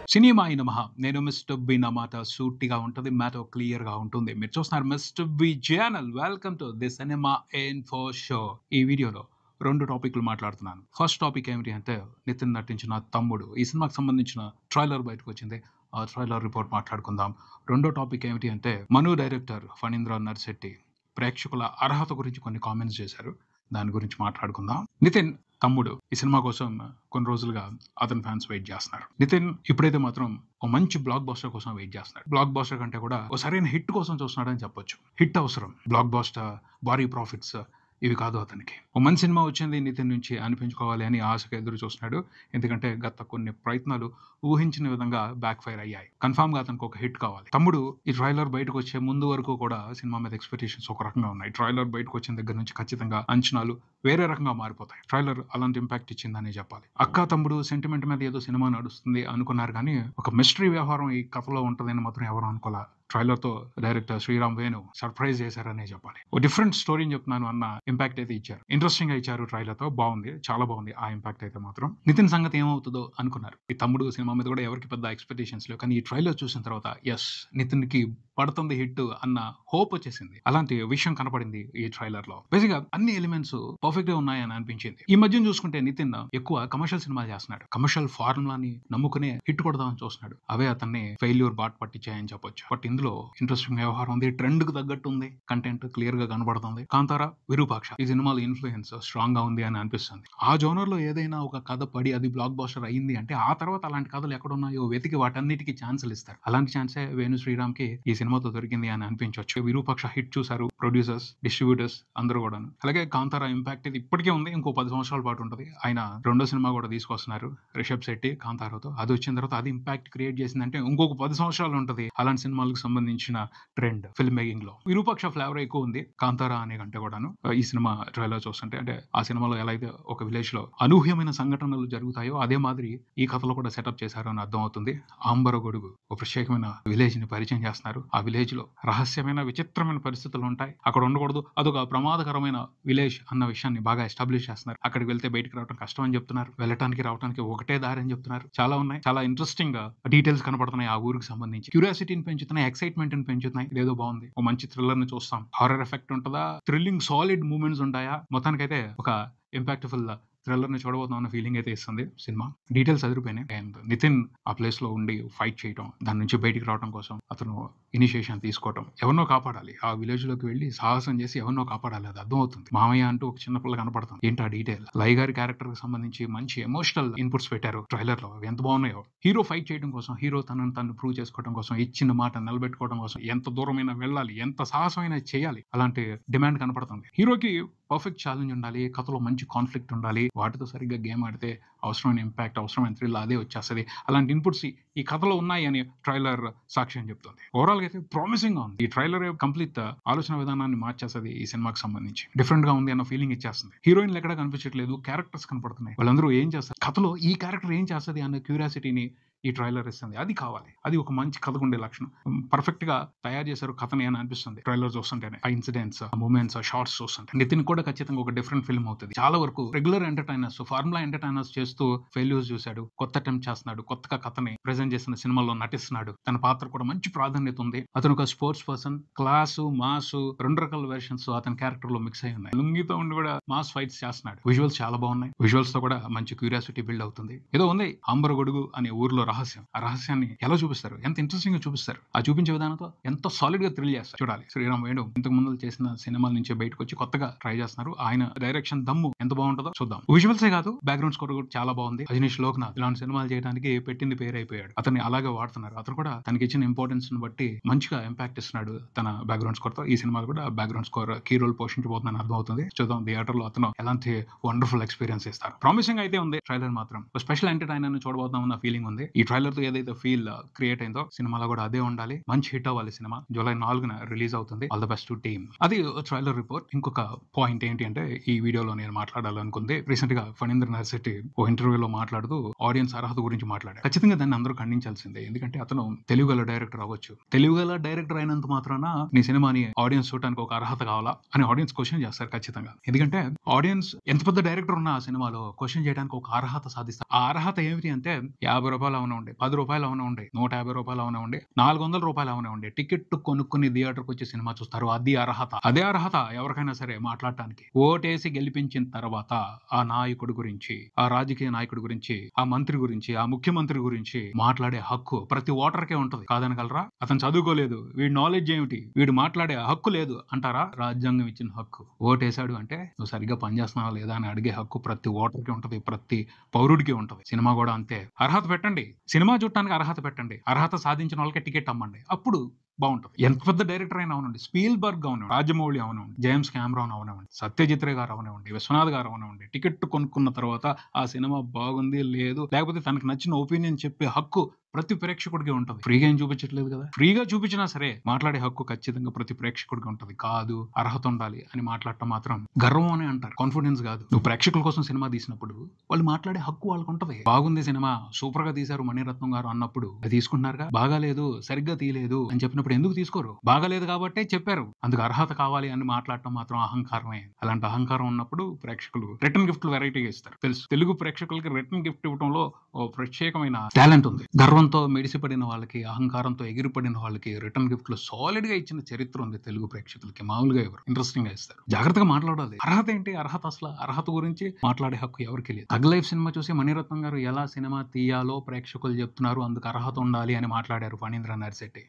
సినిమాయి నమః. నేను Mister B. నా మాట సూటిగా ఉంటది. మ్యాటర్ క్లియర్‌గా ఉంటుంది. మీరు చూస్తున్నారు Mister B channel. Welcome to the cinema info show. ఈ వీడియోలో 2 టాపిక్‌లు మాట్లాడుతున్నాను. ఫస్ట్ టాపిక్ ఏమిటి అంటే నితిన్ నటించిన తమ్ముడు. ఈ సినిమాకి సంబంధించిన ట్రైలర్ బయటకొచ్చింది. ఆ ట్రైలర్ రిపోర్ట్ మాట్లాడుకుందాం. రెండో టాపిక్ ఏమిటి అంటే మను డైరెక్టర్ ఫణీంద్ర నర్శెట్టి ప్రేక్షకుల అర్హత గురించి కొన్ని కామెంట్స్ చేశారు. దాని గురించి మాట్లాడుకుందాం. నితిన్ తమ్ముడు ఈ సినిమా కోసం కొన్ని రోజులుగా అతని ఫ్యాన్స్ వెయిట్ చేస్తున్నారు. నితిన్ ఇప్పుడైతే మాత్రం ఒక మంచి బ్లాక్ బాస్టర్ కోసం వెయిట్ చేస్తున్నాడు. బ్లాక్ బాస్టర్ కంటే కూడా ఒక సరైన హిట్ కోసం చూస్తున్నాడని చెప్పొచ్చు. హిట్ అవసరం. బ్లాక్ బాస్టర్, భారీ ప్రాఫిట్స్ ఇవి కాదు అతనికి. ఒక మంచి సినిమా వచ్చింది నితిన్ నుంచి అనిపించుకోవాలి అని ఆశగా ఎదురు చూస్తున్నాడు. ఎందుకంటే గత కొన్ని ప్రయత్నాలు ఊహించిన విధంగా బ్యాక్ ఫైర్ అయ్యాయి. కన్ఫామ్ గా అతనికి ఒక హిట్ కావాలి. తమ్ముడు ఈ ట్రైలర్ బయటకు వచ్చే ముందు వరకు కూడా సినిమా మీద ఎక్స్పెక్టేషన్స్ ఒక రకంగా ఉన్నాయి. ట్రైలర్ బయటకు వచ్చిన దగ్గర నుంచి ఖచ్చితంగా అంచనాలు వేరే రకంగా మారిపోతాయి. ట్రైలర్ అలాంటి ఇంపాక్ట్ ఇచ్చిందని చెప్పాలి. అక్క తమ్ముడు సెంటిమెంట్ మీద ఏదో సినిమా నడుస్తుంది అనుకున్నారు కానీ ఒక మిస్టరీ వ్యవహారం ఈ కథలో ఉంటుందని మాత్రం ఎవరు అనుకోలే. ట్రైలర్ తో డైరెక్టర్ శ్రీరామ్ వేణు సర్ప్రైజ్ చేశారనే చెప్పాలి. ఒక డిఫరెంట్ స్టోరీని చెప్తున్నాను అన్న ఇంపాక్ట్ అయితే ఇచ్చారు. ఇంట్రెస్టింగ్ గా ఇచ్చారు. ట్రైలర్ తో బాగుంది, చాలా బాగుంది. ఆ ఇంపాక్ట్ అయితే మాత్రం నితిన్ సంగతి ఏమవుతుందో అనుకున్నారు. ఈ తమ్ముడు సినిమా మీద కూడా ఎవరికి పెద్ద ఎక్స్పెక్టేషన్స్ లేవు. కానీ ఈ ట్రైలర్ చూసిన తర్వాత ఎస్ నితిన్ కి పడుతుంది హిట్ అన్న హోప్ వచ్చేసింది. అలాంటి విషయం కనపడింది ఈ ట్రైలర్ లో. బేసిక్ గా అన్ని ఎలిమెంట్స్ పర్ఫెక్ట్ గా ఉన్నాయని అనిపించింది. ఈ మధ్య చూసుకుంటే నితిన్ ఎక్కువ కమర్షియల్ సినిమాలు చేస్తున్నాడు. కమర్షియల్ ఫార్ములాని నమ్ముకునే హిట్ కొడదామని చూస్తున్నాడు. అవే అతన్ని ఫెయిల్యూర్ బాట్ పట్టించాయని చెప్పొచ్చు. బట్ ఇందులో ఇంట్రెస్టింగ్ వ్యవహారం ఉంది. ట్రెండ్ కు తగ్గట్టు ఉంది. కంటెంట్ క్లియర్ గా కనబడుతుంది. కాంతారా, విరూపాక్ష ఈ సినిమాలో ఇన్ఫ్లుయెన్స్ స్ట్రాంగ్ గా ఉంది అని అనిపిస్తుంది. ఆ జోనర్ లో ఏదైనా ఒక కథ పడి అది బ్లాక్ బాస్టర్ అయింది అంటే ఆ తర్వాత అలాంటి కథలు ఎక్కడున్నాయో వెతికి వాటన్నిటికీ ఛాన్సులు ఇస్తారు. అలాంటి ఛాన్సే వేణు శ్రీరామ్ కి ఈ సినిమాతో దొరికింది అని అనిపించవచ్చు. విరూపాక్ష హిట్ చూసారు ప్రొడ్యూసర్స్, డిస్ట్రిబ్యూటర్స్ అందరూ కూడా. అలాగే కాంతారా ఇంపాక్ట్ ఇది ఇప్పటికే ఉంది. ఇంకో 10 సంవత్సరాల పాటు ఉంటుంది. ఆయన రెండో సినిమా కూడా తీసుకొస్తున్నారు రిషబ్ శెట్టి కాంతారాతో. అది వచ్చిన తర్వాత అది ఇంపాక్ట్ క్రియేట్ చేసిందంటే ఇంకొక 10 సంవత్సరాలు ఉంటుంది అలాంటి సినిమాలకు సంబంధించిన ట్రెండ్ ఫిల్మ్ మేకింగ్ లో. విరూపాక్ష ఫ్లేవర్ ఎక్కువ ఉంది కాంతారా అనే కంటే కూడాను. ఈ సినిమా ట్రైలర్ చూస్తుంటే అంటే ఆ సినిమాలో ఎలా అయితే ఒక విలేజ్ లో అనూహ్యమైన సంఘటనలు జరుగుతాయో అదే మాదిరి ఈ కథలో కూడా సెటప్ చేశారు అని అర్థం అవుతుంది. ఆంబర గొడుగు ఒక ప్రత్యేకమైన విలేజ్ ని పరిచయం చేస్తున్నారు. ఆ విలేజ్ లో రహస్యమైన విచిత్రమైన పరిస్థితులు ఉంటాయి. అక్కడ ఉండకూడదు, అదొక ప్రమాదకరమైన విలేజ్ అన్న విషయాన్ని బాగా ఎస్టాబ్లిష్ చేస్తున్నారు. అక్కడికి వెళ్తే బయటకు రావడం కష్టం అని చెప్తున్నారు. వెళ్ళటానికి రావడానికి ఒకటే దారి అని చెప్తున్నారు. చాలా ఉన్నాయి. చాలా ఇంట్రెస్టింగ్ గా డీటెయిల్స్ కనబడుతున్నాయి ఆ ఊరికి సంబంధించి. క్యూరియాసిటీని పెంచుతున్నాయి, ఎక్సైట్మెంట్ ని పెంచుతున్నాయి. ఇదేదో బాగుంది. ఒక మంచి థ్రిల్లర్ ని చూస్తాం. హారర్ ఎఫెక్ట్ ఉంటుందా, థ్రిల్లింగ్ సాలిడ్ మూమెంట్స్ ఉంటాయా, మొత్తానికైతే ఒక ఇంపాక్ట్ఫుల్ థ్రిల్లర్ ని చూడబోతున్నాం అన్న ఫీలింగ్ అయితే ఇస్తుంది సినిమా. డీటెయిల్స్ అదిరిపోయినాయి. అండ్ నితిన్ ఆ ప్లేస్ లో ఉండి ఫైట్ చేయడం, దాని నుంచి బయటికి రావడం కోసం అతను ఇనిషియేషన్ తీసుకోవడం, ఎవరినో కాపాడాలి. ఆ విలేజ్ లోకి వెళ్ళి సాహసం చేసి ఎవరినో కాపాడాలి. అది అర్థం అవుతుంది. మామయ్య అంటూ ఒక చిన్న పిల్ల కనపడుతుంది. ఏంటి ఆ డీటెయిల్. లై గారి క్యారెక్టర్ కి సంబంధించి మంచి ఎమోషనల్ ఇన్పుట్స్ పెట్టారు ట్రైలర్ లో. ఎంత బాగున్నాయో. హీరో ఫైట్ చేయడం కోసం, హీరో తనను ప్రూవ్ చేసుకోవడం కోసం, ఇచ్చిన మాట నిలబెట్టుకోవడం కోసం ఎంత దూరమైనా వెళ్ళాలి, ఎంత సాహసమైనా చేయాలి, అలాంటి డిమాండ్ కనపడుతుంది. హీరోకి పర్ఫెక్ట్ ఛాలెంజ్ ఉండాలి, కథలో మంచి కాన్ఫ్లిక్ట్ ఉండాలి. వాటితో సరిగ్గా గేమ్ ఆడితే అవసరమైన ఇంపాక్ట్, అవసరమైన థ్రిల్ అదే వచ్చేస్తుంది. అలాంటి ఇన్పుట్స్ ఈ కథలో ఉన్నాయి అని ట్రైలర్ సాక్ష్యం చెప్తుంది. ఓవరాల్ గా అయితే ప్రామిసింగ్ గా ఉంది. ఈ ట్రైలర్ కంప్లీట్ ఆలోచన విధానాన్ని మార్చేస్తుంది. ఈ సినిమాకి సంబంధించి డిఫరెంట్ గా ఉంది అన్న ఫీలింగ్ ఇచ్చేస్తుంది. హీరోయిన్లు ఎక్కడ కనిపించట్లేదు, క్యారెక్టర్స్ కనపడుతున్నాయి. వాళ్ళందరూ ఏం చేస్తారు, కథలో ఈ క్యారెక్టర్ ఏం చేస్తుంది అన్న క్యూరియాసిటీని ఈ ట్రైలర్ ఇస్తుంది. అది కావాలి. అది ఒక మంచి కథకు ఉండే లక్షణం. పర్ఫెక్ట్ గా తయారు చేశారు కథని అని అనిపిస్తుంది ట్రైలర్ చూస్తుంటేనే. ఆ ఇన్సిడెంట్స్, మూమెంట్స్, షార్ట్స్ చూస్తుంటే నితిన్ కూడా ఖచ్చితంగా ఒక డిఫరెంట్ ఫిల్మ్ అవుతుంది. చాలా వరకు రెగ్యులర్ ఎంటర్టైనర్స్, ఫార్ములా ఎంటర్టైనర్స్ చేస్తూ ఫెయిల్యూర్స్ చూశాడు. కొత్త అటెంప్ట్ చేస్తున్నాడు. కొత్తగా కథని ప్రెజెంట్ చేసిన సినిమాలో నటిస్తున్నాడు. తన పాత్ర కూడా మంచి ప్రాధాన్యత ఉంది. అతను ఒక స్పోర్ట్స్ పర్సన్. క్లాసు, మాసు 2 రకాల వెర్షన్స్ అతని క్యారెక్టర్ లో మిక్స్ అయి ఉన్నాయి. లుంగితో ఉండి కూడా మాస్ ఫైట్స్ చేస్తున్నాడు. విజువల్స్ చాలా బాగున్నాయి. విజువల్స్ తో కూడా మంచి క్యూరియాసిటీ బిల్డ్ అవుతుంది. ఏదో ఉంది ఆంబర గొడుగు అనే ఊర్లో రహస్యం. ఆ రహస్యాన్ని ఎలా చూపిస్తారు, ఎంత ఇంట్రెస్టింగ్ గా చూపిస్తారు. ఆ చూపించే విధానంతో ఎంతో సాలిడ్ గా థ్రిల్ చేస్తారు. చూడాలి. శ్రీరామ్ వేణు ఇంతకు ముందు చేసిన సినిమాల నుంచి బయటకు వచ్చి కొత్తగా ట్రై చేస్తున్నారు. ఆయన డైరెక్షన్ దమ్ము ఎంత బాగుంటుందో చూద్దాం. విజువల్సే కాదు, బ్యాక్గ్రౌండ్ స్కోర్ కూడా చాలా బాగుంది. అజనీష్ లోక్నాథ్ ఇలాంటి సినిమాలు చేయడానికి పెట్టింది పేరు అయిపోయాడు. అతన్ని అలాగే వాడుతున్నారు. అతను కూడా తనకి ఇచ్చిన ఇంపార్టెన్స్ ని బట్టి మంచిగా ఇంపాక్ట్ ఇస్తున్నాడు తన బ్యాక్గ్రౌండ్ స్కోర్ తో. ఈ సినిమాలు కూడా బ్యాక్గ్రౌండ్ స్కోర్ కీ రోల్ పోషించబోతుందని అర్థం అవుతుంది. చూద్దాం థియేటర్ లో అతను ఎలాంటి వండర్ఫుల్ ఎక్స్పీరియన్స్ ఇస్తారు. ప్రామిసింగ్ అయితే ఉంది ట్రైలర్ మాత్రం. స్పెషల్ ఎంటర్టైనర్ ని చూడబోతున్నాం అన్న ఫీలింగ్ ఉంది. ఈ ట్రైలర్ తో ఏదైతే ఫీల్ క్రియేట్ అయిందో సినిమాలో కూడా అదే ఉండాలి. మంచి హిట్ అవ్వాలి సినిమా. జూలై 4న రిలీజ్ అవుతుంది. All the best to team. అది ట్రైలర్ రిపోర్ట్. ఇంకొక పాయింట్ ఏంటి అంటే ఈ వీడియోలో నేను మాట్లాడాలనుకుంది, రీసెంట్ గా ఫణీంద్ర నర్శెట్టి ఓ ఇంటర్వ్యూలో మాట్లాడుతూ ఆడియన్స్ అర్హత గురించి మాట్లాడారు. ఖచ్చితంగా దాన్ని అందరూ ఖండించాల్సిందే. ఎందుకంటే అతను తెలుగులో డైరెక్టర్ అవ్వచ్చు, తెలుగు తెలివిగల డైరెక్టర్ అయినంత మాత్రాన నీ సినిమాని ఆడియన్స్ చూడడానికి ఒక అర్హత కావాలా అని ఆడియన్స్ క్వశ్చన్ చేస్తారు ఖచ్చితంగా. ఎందుకంటే ఆడియన్స్ ఎంత పెద్ద డైరెక్టర్ ఉన్నా ఆ సినిమాలో క్వశ్చన్ చేయడానికి ఒక అర్హత సాధిస్తారు. ఆ అర్హత ఏమిటి అంటే ₹50 అవనివ్వండి, ₹10 అవనివ్వండి, ₹150 అవనివ్వండి, ₹400 అవనివ్వండి, టికెట్ కొనుక్కుని థియేటర్కి వచ్చి సినిమా చూస్తారు. అది అర్హత. అదే అర్హత ఎవరికైనా సరే మాట్లాడటానికి. ఓటేసి గెలిపించిన తర్వాత ఆ నాయకుడి గురించి, ఆ రాజకీయ నాయకుడి గురించి, ఆ మంత్రి గురించి, ఆ ముఖ్యమంత్రి గురించి మాట్లాడే హక్కు ప్రతి ఓటర్కే ఉంటది. కాదనగలరా? అతను చదువుకోలేదు, వీడి నాలెడ్జ్ ఏమిటి, వీడు మాట్లాడే హక్కు లేదు అంటారా? రాజ్యాంగం ఇచ్చిన హక్కు. ఓటేశాడు అంటే నువ్వు సరిగ్గా పనిచేస్తున్నావా లేదా అని అడిగే హక్కు ప్రతి ఓటర్కి ఉంటది, ప్రతి పౌరుడికి ఉంటది. సినిమా కూడా అంతే. అర్హత పెట్టండి, సినిమా చూడటానికి అర్హత పెట్టండి, అర్హత సాధించిన వాళ్ళకే టికెట్ అమ్మండి, అప్పుడు బాగుంటది. ఎంత పెద్ద డైరెక్టర్ అయినా అవనండి, స్పీల్బర్గ్ అవనివ్వండి, రాజమౌళి అవనివ్వండి, జేమ్స్ కెమెరాన్ అవనివ్వండి, సత్యజిత్ రే గారు అవనివ్వండి, విశ్వనాథ్ గారు అవనివ్వండి, టికెట్ కొనుక్కున్న తర్వాత ఆ సినిమా బాగుంది లేదు లేకపోతే తనకు నచ్చిన ఒపీనియన్ చెప్పే హక్కు ప్రతి ప్రేక్షకుడికి ఉంటది. ఫ్రీగా ఏం చూపించట్లేదు కదా. ఫ్రీగా చూపించినా సరే మాట్లాడే హక్కు ఖచ్చితంగా ప్రతి ప్రేక్షకుడికి ఉంటది. కాదు అర్హత ఉండాలి అని మాట్లాడటం మాత్రం గర్వం అని అంటారు, కాన్ఫిడెన్స్ కాదు. నువ్వు ప్రేక్షకుల కోసం సినిమా తీసినప్పుడు వాళ్ళు మాట్లాడే హక్కు వాళ్ళకు ఉంటది. బాగుంది సినిమా, సూపర్ గా తీశారు మణిరత్నం గారు అన్నప్పుడు అది తీసుకుంటున్నారుగా. బాగాలేదు, సరిగ్గా తీయలేదు అని చెప్పినప్పుడు ఎందుకు తీసుకోరు? బాగాలేదు కాబట్టే చెప్పారు, అందుకు అర్హత కావాలి అని మాట్లాడటం మాత్రం అహంకారమే. అలాంటి అహంకారం ఉన్నప్పుడు ప్రేక్షకులు రిటర్న్ గిఫ్ట్ వెరైటీగా ఇస్తారు. తెలుసు, తెలుగు ప్రేక్షకులకి రిటర్న్ గిఫ్ట్ ఇవ్వడంలో ఓ ప్రత్యేకమైన టాలెంట్ ఉంది. గర్వంతో మెడిసిపడిన వాళ్ళకి, అహంకారంతో ఎగిరిపడిన వాళ్ళకి రిటర్న్ గిఫ్ట్ లో సాలిడ్ గా ఇచ్చిన చరిత్ర ఉంది తెలుగు ప్రేక్షకులకి. మామూలుగా ఎవరు ఇంట్రెస్టింగ్ గా ఇస్తారు. జాగ్రత్తగా మాట్లాడాలి. అర్హత ఏంటి? అర్హత అసలు అర్హత గురించి మాట్లాడే హక్కు ఎవరికి లేదు. తగ్ లైఫ్ సినిమా చూసి మణిరత్నం గారు ఎలా సినిమా తీయాలో ప్రేక్షకులు చెప్తున్నారు, అందుకు అర్హత ఉండాలి అని మాట్లాడారు ఫణీంద్ర నర్సిరెడ్డి.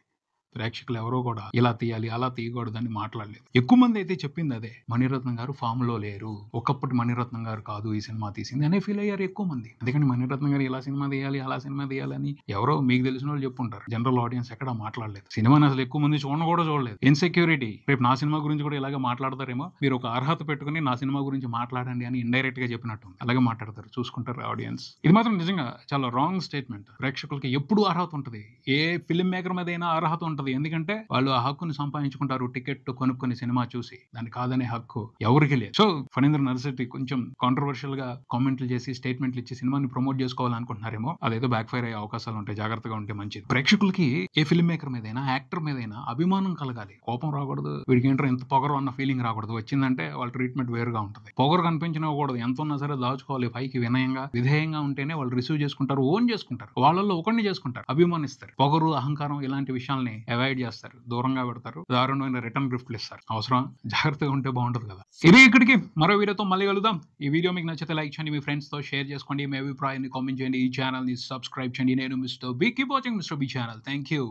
ప్రేక్షకులు ఎవరో కూడా ఇలా తీయాలి అలా తీయకూడదని మాట్లాడలేదు. ఎక్కువ మంది అయితే చెప్పింది అదే, మణిరత్నం గారు ఫామ్ లో లేరు, ఒకప్పటి మణిరత్నం గారు కాదు ఈ సినిమా తీసింది అనే ఫీల్ అయ్యారు ఎక్కువ మంది. అందుకని మణిరత్నం గారు ఇలా సినిమా తీయాలి అలా సినిమా తీయాలని ఎవరో మీకు తెలిసిన వాళ్ళు చెప్పుంటారు. జనరల్ ఆడియన్స్ ఎక్కడ మాట్లాడలేదు. సినిమాని అసలు ఎక్కువ మంది కూడా చూడలేదు. ఇన్సెక్యూరిటీ, రేపు నా సినిమా గురించి కూడా ఇలాగే మాట్లాడతారేమో, మీరు ఒక అర్హత పెట్టుకుని నా సినిమా గురించి మాట్లాడండి అని ఇండైరెక్ట్ గా చెప్పినట్టు అలాగే మాట్లాడతారు. చూసుకుంటారు ఆడియన్స్. ఇది మాత్రం నిజంగా చాలా రాంగ్ స్టేట్మెంట్. ప్రేక్షకులకి ఎప్పుడు అర్హత ఉంటుంది, ఏ ఫిల్మ్ మేకర్ మీద అయినా అర్హత ఉంటుంది. ఎందుకంటే వాళ్ళు ఆ హక్కుని సంపాదించుకుంటారు టికెట్ కొనుక్కొని సినిమా చూసి. దాన్ని కాదనే హక్కు ఎవరికి లేదు. సో ఫణీంద్ర నర్సిరెడ్డి కొంచెం కాంట్రవర్షియల్ గా కామెంట్లు చేసి స్టేట్మెంట్లు ఇచ్చి సినిమాని ప్రమోట్ చేసుకోవాలనుకుంటున్నారేమో, అదేదో బ్యాక్ ఫైర్ అయ్యే అవకాశాలు ఉంటాయి. జాగ్రత్తగా ఉంటే మంచిది. ప్రేక్షకులకి ఏ ఫిల్మ్ మేకర్ మీదైనా, యాక్టర్ మీదైనా అభిమానం కలగాలి. కోపం రాకూడదు, వీడికి ఏంటో ఎంత పొగరు అన్న ఫీలింగ్ రాకూడదు. వచ్చిందంటే వాళ్ళ ట్రీట్మెంట్ వేరుగా ఉంటుంది. పొగరు కనిపించకూడదు, ఎంత ఉన్నా సరే దాచుకోవాలి. పైకి వినయంగా విధేయంగా ఉంటేనే వాళ్ళు రిసీవ్ చేసుకుంటారు, ఓన్ చేసుకుంటారు, వాళ్ళల్లో ఒకరిని చేసుకుంటారు, అభిమానిస్తారు. పొగరు అహంకారం ఇలాంటి విషయాల్ని అవాయిడ్ చేస్తారు, దూరంగా పెడతారు, దారుణమైన రిటర్న్ గిఫ్ట్లు ఇస్తారు. అవసరం, జాగ్రత్తగా ఉంటే బాగుంటుంది కదా. ఇది ఇక్కడికి మరో వీడియోతో మళ్ళీ కలుద్దాం. ఈ వీడియో మీకు నచ్చితే లైక్ చేయండి, మీ ఫ్రెండ్స్ తో షేర్ చేసుకోండి, మీ అభిప్రాయాన్ని కామెంట్ చేయండి, ఈ ఛానల్ ని సబ్స్క్రైబ్ చేయండి. నేను Mister B. Keep watching Mister B channel. Thank you.